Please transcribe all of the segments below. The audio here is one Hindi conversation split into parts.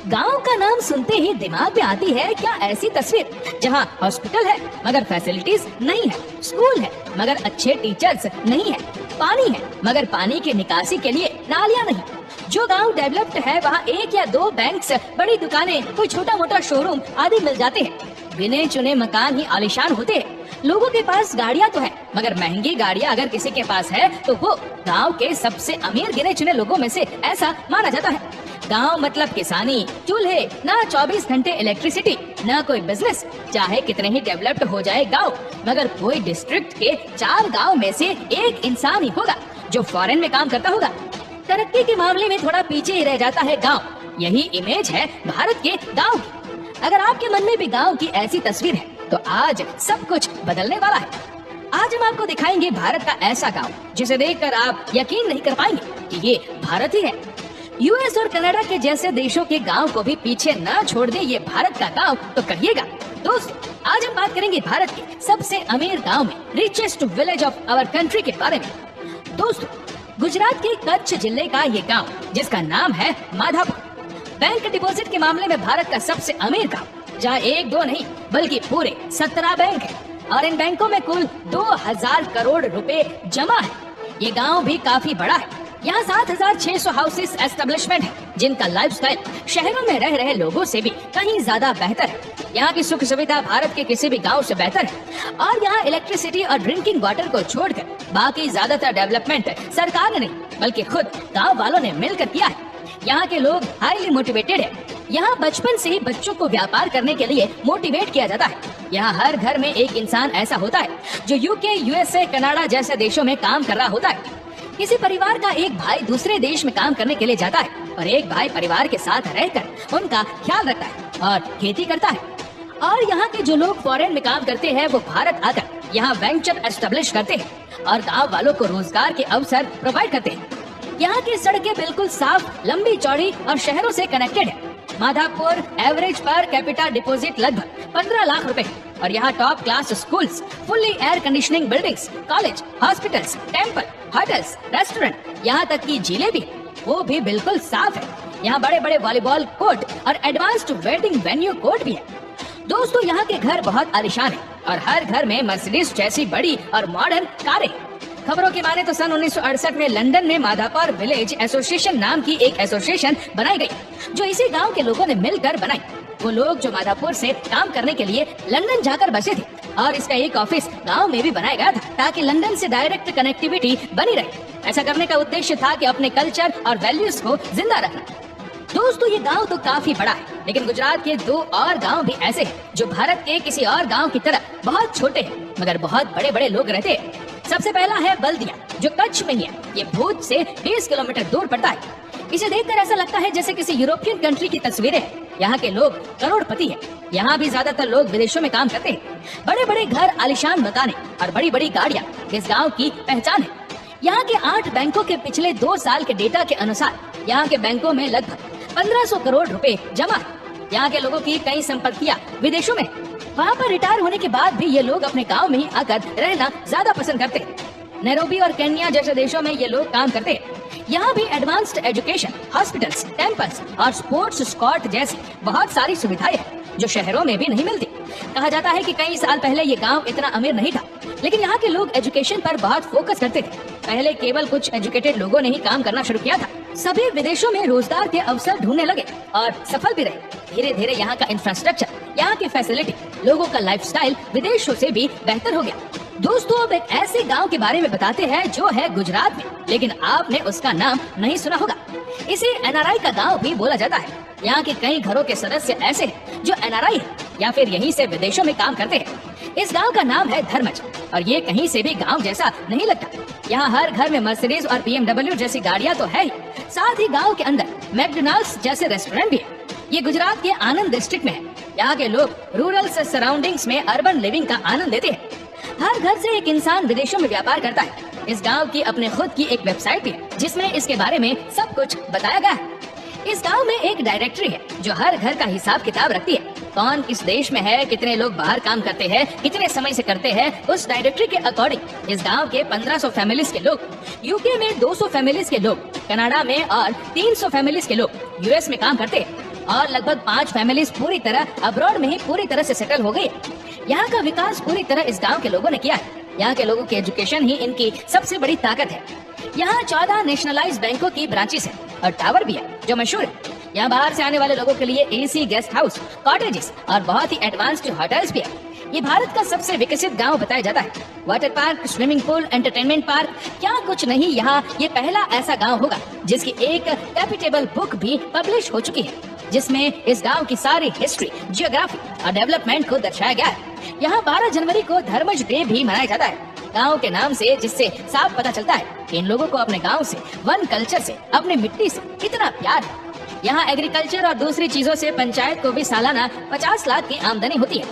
गांव का नाम सुनते ही दिमाग में आती है क्या ऐसी तस्वीर जहां हॉस्पिटल है मगर फैसिलिटीज नहीं है, स्कूल है मगर अच्छे टीचर्स नहीं है, पानी है मगर पानी की निकासी के लिए नालियां नहीं। जो गांव डेवलप्ड है वहाँ एक या दो बैंक्स, बड़ी दुकानें, कोई छोटा मोटा शोरूम आदि मिल जाते हैं। गिने चुने मकान ही आलीशान होते हैं। लोगों के पास गाड़ियाँ तो है मगर महंगी गाड़ियाँ अगर किसी के पास है तो वो गांव के सबसे अमीर गिने चुने लोगों में से ऐसा माना जाता है। गांव मतलब किसानी, चूल्हे, ना 24 घंटे इलेक्ट्रिसिटी, ना कोई बिजनेस। चाहे कितने ही डेवलप्ड हो जाए गांव, मगर कोई डिस्ट्रिक्ट के 4 गांव में से एक इंसान ही होगा जो फॉरेन में काम करता होगा। तरक्की के मामले में थोड़ा पीछे ही रह जाता है गांव। यही इमेज है भारत के गांव की। अगर आपके मन में भी गांव की ऐसी तस्वीर है तो आज सब कुछ बदलने वाला है। आज हम आपको दिखाएंगे भारत का ऐसा गांव जिसे देखकर आप यकीन नहीं कर पाएंगे कि ये भारत ही है। यूएस और कनाडा के जैसे देशों के गांव को भी पीछे न छोड़ दे ये भारत का गांव तो कहिएगा। दोस्तों, आज हम बात करेंगे भारत के सबसे अमीर गांव में, richest village of our country के बारे में। दोस्तों, गुजरात के कच्छ जिले का ये गांव जिसका नाम है माधापुर, बैंक डिपॉजिट के मामले में भारत का सबसे अमीर गांव, जहां एक दो नहीं बल्कि पूरे 17 बैंक है और इन बैंकों में कुल 2000 करोड़ रुपए जमा है। ये गांव भी काफी बड़ा है। यहाँ 7600 हाउसेस एस्टेब्लिशमेंट है जिनका लाइफस्टाइल शहरों में रह रहे लोगों से भी कहीं ज्यादा बेहतर है। यहाँ की सुख सुविधा भारत के किसी भी गांव से बेहतर है और यहाँ इलेक्ट्रिसिटी और ड्रिंकिंग वाटर को छोड़कर बाकी ज्यादातर डेवलपमेंट सरकार ने नहीं बल्कि खुद गाँव वालों ने मिलकर किया है। यहाँ के लोग हाईली मोटिवेटेड है। यहाँ बचपन से ही बच्चों को व्यापार करने के लिए मोटिवेट किया जाता है। यहाँ हर घर में एक इंसान ऐसा होता है जो यूके, यूएसए, कनाडा जैसे देशों में काम कर रहा होता है। किसी परिवार का एक भाई दूसरे देश में काम करने के लिए जाता है और एक भाई परिवार के साथ रहकर उनका ख्याल रखता है और खेती करता है। और यहाँ के जो लोग फॉरेन में काम करते हैं वो भारत आकर यहाँ वेंचर एस्टेब्लिश करते हैं और गाँव वालों को रोजगार के अवसर प्रोवाइड करते हैं। यहाँ की सड़कें बिल्कुल साफ, लंबी चौड़ी और शहरों से कनेक्टेड है। Madhapur average per capita deposit लगभग 15 लाख रुपए और यहाँ top class schools, fully air conditioning buildings, college, hospitals, temple, hotels, restaurant, यहाँ तक की झीलें भी, वो भी बिल्कुल साफ है। यहाँ बड़े बड़े वॉलीबॉल कोर्ट और एडवांस्ड वेडिंग वेन्यू कोर्ट भी है। दोस्तों, यहाँ के घर बहुत आलीशान है और हर घर में मर्सिडीज जैसी बड़ी और मॉडर्न कारें। खबरों की माने तो सन 1968 में लंदन में माधापुर विलेज एसोसिएशन नाम की एक एसोसिएशन बनाई गई जो इसी गांव के लोगों ने मिलकर बनाई। वो लोग जो माधापुर से काम करने के लिए लंदन जाकर बसे थे और इसका एक ऑफिस गांव में भी बनाया गया था ताकि लंदन से डायरेक्ट कनेक्टिविटी बनी रहे। ऐसा करने का उद्देश्य था कि अपने कल्चर और वैल्यूज को जिंदा रखना। दोस्तों, ये गांव तो काफी बड़ा है लेकिन गुजरात के 2 और गांव भी ऐसे हैं जो भारत के किसी और गांव की तरह बहुत छोटे हैं मगर बहुत बड़े बड़े लोग रहते हैं। सबसे पहला है बल्दिया जो कच्छ में ही है। ये भुज से 20 किलोमीटर दूर पड़ता है। इसे देखकर ऐसा लगता है जैसे किसी यूरोपियन कंट्री की तस्वीरें हैं। यहाँ के लोग करोड़पति हैं। यहाँ भी ज्यादातर लोग विदेशों में काम करते हैं। बड़े बड़े घर, आलीशान मकाने और बड़ी बड़ी गाड़ियाँ इस गाँव की पहचान है। यहाँ के 8 बैंकों के पिछले 2 साल के डेटा के अनुसार यहाँ के बैंकों में लगभग 1500 करोड़ रुपए जमा है। यहाँ के लोगों की कई संपत्तियाँ विदेशों में। वहाँ पर रिटायर होने के बाद भी ये लोग अपने गांव में ही आकर रहना ज्यादा पसंद करते हैं। नैरोबी और केन्या जैसे देशों में ये लोग काम करते हैं। यहाँ भी एडवांस्ड एजुकेशन, हॉस्पिटल्स, टेम्पल्स और स्पोर्ट्स स्कॉट जैसी बहुत सारी सुविधाएं हैं जो शहरों में भी नहीं मिलती। कहा जाता है कि कई साल पहले ये गांव इतना अमीर नहीं था लेकिन यहाँ के लोग एजुकेशन पर बहुत फोकस करते थे। पहले केवल कुछ एजुकेटेड लोगों ने ही काम करना शुरू किया था। सभी विदेशों में रोजगार के अवसर ढूंढने लगे और सफल भी रहे। धीरे धीरे यहाँ का इंफ्रास्ट्रक्चर, यहाँ की फैसिलिटी, लोगों का लाइफस्टाइल विदेशों से भी बेहतर हो गया। दोस्तों, अब एक ऐसे गांव के बारे में बताते हैं जो है गुजरात में लेकिन आपने उसका नाम नहीं सुना होगा। इसे एनआरआई का गांव भी बोला जाता है। यहाँ के कई घरों के सदस्य ऐसे हैं जो एनआरआई है या फिर यहीं से विदेशों में काम करते हैं। इस गांव का नाम है धर्मज और ये कहीं से भी गांव जैसा नहीं लगता। यहाँ हर घर में मर्सिडीज और BMW जैसी गाड़ियाँ तो है ही, साथ ही गाँव के अंदर मैकडॉनल्ड्स जैसे रेस्टोरेंट भी है। ये गुजरात के आनंद डिस्ट्रिक्ट में है। यहाँ के लोग रूरल से सराउंडिंग्स में अर्बन लिविंग का आनंद लेते हैं। हर घर से एक इंसान विदेशों में व्यापार करता है। इस गांव की अपने खुद की एक वेबसाइट भी है जिसमें इसके बारे में सब कुछ बताया गया है। इस गांव में एक डायरेक्टरी है जो हर घर का हिसाब किताब रखती है। कौन किस देश में है, कितने लोग बाहर काम करते हैं, कितने समय से करते हैं, उस डायरेक्टरी के अकॉर्डिंग इस गांव के 1500 फैमिलीज के लोग, यूके में 200 फैमिलीज के लोग, कनाडा में और 300 फैमिलीज के लोग यूएस में काम करते हैं और लगभग 5 फैमिलीज पूरी तरह अब्रॉड में ही पूरी तरह से सेटल हो गई। यहाँ का विकास पूरी तरह इस गांव के लोगों ने किया है। यहाँ के लोगों की एजुकेशन ही इनकी सबसे बड़ी ताकत है। यहाँ 14 नेशनलाइज बैंकों की ब्रांचेस है और टावर भी है जो मशहूर है। यहाँ बाहर से आने वाले लोगों के लिए एसी गेस्ट हाउस, कॉटेजेस और बहुत ही एडवांस्ड होटल्स भी है। ये भारत का सबसे विकसित गांव बताया जाता है। Water park, swimming pool, entertainment park, क्या कुछ नहीं। यहाँ ये पहला ऐसा गांव होगा जिसकी एक कैपिटेबल बुक भी पब्लिश हो चुकी है, जिसमें इस गांव की सारी हिस्ट्री, जियोग्राफी और डेवलपमेंट को दर्शाया गया है। यहाँ 12 जनवरी को धर्मज डे भी मनाया जाता है, गांव के नाम से, जिससे साफ पता चलता है कि इन लोगों को अपने गांव से, वन कल्चर से, अपने मिट्टी से कितना प्यार है। यहाँ एग्रीकल्चर और दूसरी चीजों से पंचायत को भी सालाना 50 लाख की आमदनी होती है,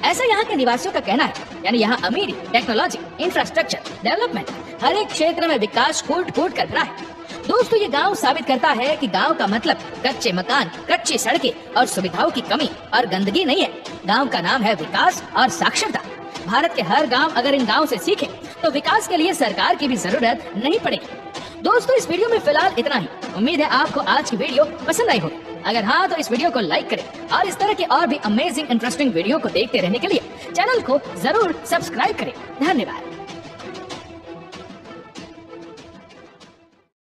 ऐसा यहाँ के निवासियों का कहना है। यानी यहाँ अमीरी, टेक्नोलॉजी, इंफ्रास्ट्रक्चर, डेवलपमेंट, हर एक क्षेत्र में विकास कूट कूट कर रहा है। दोस्तों, ये गांव साबित करता है कि गांव का मतलब कच्चे मकान, कच्ची सड़कें और सुविधाओं की कमी और गंदगी नहीं है। गांव का नाम है विकास और साक्षरता। भारत के हर गांव अगर इन गांव से सीखे तो विकास के लिए सरकार की भी जरूरत नहीं पड़ेगी। दोस्तों, इस वीडियो में फिलहाल इतना ही। उम्मीद है आपको आज की वीडियो पसंद आई होगी। अगर हाँ तो इस वीडियो को लाइक करें और इस तरह के और भी अमेजिंग इंटरेस्टिंग वीडियो को देखते रहने के लिए चैनल को जरूर सब्सक्राइब करें। धन्यवाद।